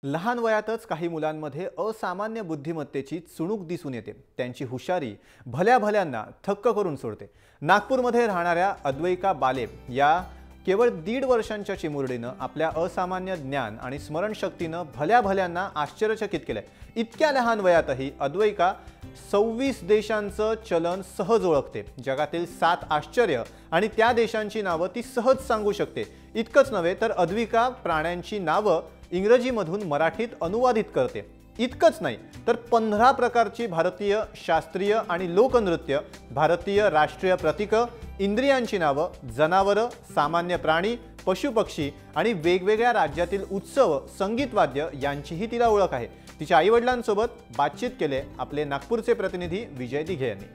लहान वयातच काही मुलांमध्ये असामान्य बुद्धिमत्तेची चुणूक दिसून येते। त्यांची हुशारी भल्या भल्यांना थक्क करून सोडते। नागपूरमध्ये राहणाऱ्या अद्वैका बाले या केवळ 1.5 वर्षांच्या चिमुरडीनं आपल्या असामान्य ज्ञान आणि स्मरणशक्तीनं भल्या भल्यांना आश्चर्यचकित केलंय। इतक्या लहान वयातही अद्वैका 26 देशांचं चलन सहज ओळखते। जगातील 7 आश्चर्य आणि त्या देशांची नावं ती सहज सांगू शकते। इतकंच नव्हे तर अद्वैका प्राण्यांची नावं इंग्रजीमधून मराठीत अनुवादित करते। इतकंच नाही तर 15 प्रकारची भारतीय शास्त्रीय आणि लोकनृत्य, भारतीय राष्ट्रीय प्रतीकं, इंद्रियांची नावं, जनावरं, सामान्य प्राणी, पशुपक्षी आणि वेगवेगळ्या राज्यातील उत्सव, संगीत वाद्य यांचीही तिला ओळख आहे। तिच्या आईवडिलांसोबत बातचीत केले आपले नागपूरचे प्रतिनिधी विजय दिघे यांनी।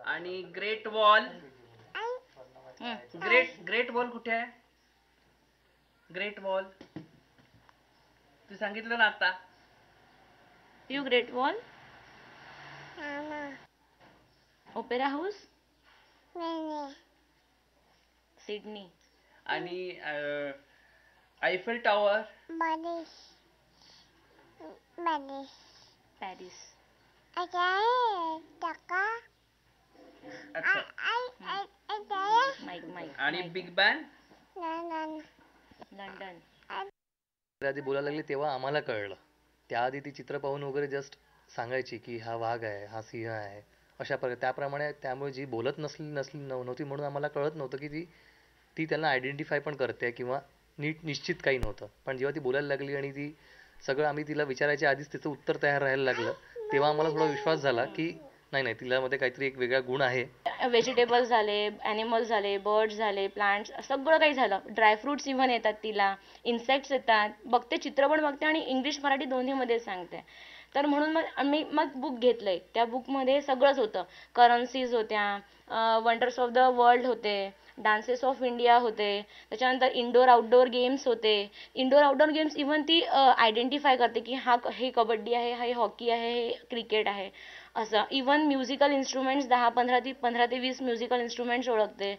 आणि ग्रेट वॉल ग्रेट वॉल कुठे आहे? ग्रेट वॉल तू सांगितलं ना आता। You great wall, opera house, Sydney आणि आयफेल टॉवर, पॅरिस, अच्छा, आणि बिग बॅन, लंडन। आधी बोलायला लागली तेव्हा आम्हाला कळलं। त्याआधी ती चित्र पाहून वगैरे जस्ट सांगायची की हा वाघ आहे, हा सिंह आहे, अशा प्रकारे त्याप्रमाणे। त्यामुळे जी बोलत नव्हती म्हणून आम्हाला कळत नव्हतं की ती त्यांना आयडेंटिफाय पण करते किंवा नीट निश्चित काही नव्हतं। पण जेव्हा ती बोलायला लागली आणि ती सगळं आम्ही तिला विचारायच्या आधीच तिचं उत्तर तयार राहायला लागलं, तेव्हा आम्हाला थोडा विश्वास झाला की नाही तिच्यामध्ये काहीतरी एक वेगळा गुण आहे। व्हेजिटेबल्स झाले, ॲनिमल्स झाले, बर्ड्स झाले, प्लांट्स, सगळं काही झालं। ड्रायफ्रुट्स इव्हन येतात तिला, इन्सेक्ट्स येतात, बघते, चित्र पण बघते आणि इंग्लिश मराठी दोन्हीमध्ये सांगते। तर म्हणून मग बुक घेतलंय। त्या बुकमध्ये सगळंच होतं। करन्सीज होत्या, वंडर्स ऑफ द वर्ल्ड होते, डान्सेस ऑफ इंडिया होते, त्याच्यानंतर इंडोर आउटडोर गेम्स होते। इंडोर आउटडोर गेम्स इव्हन ती आयडेंटिफाय करते की हे कबड्डी आहे, हे हॉकी आहे, हे क्रिकेट आहे, असं। इव्हन म्युझिकल इन्स्ट्रुमेंट्स 15 ते 20 म्युझिकल इन्स्ट्रुमेंट्स ओळखते।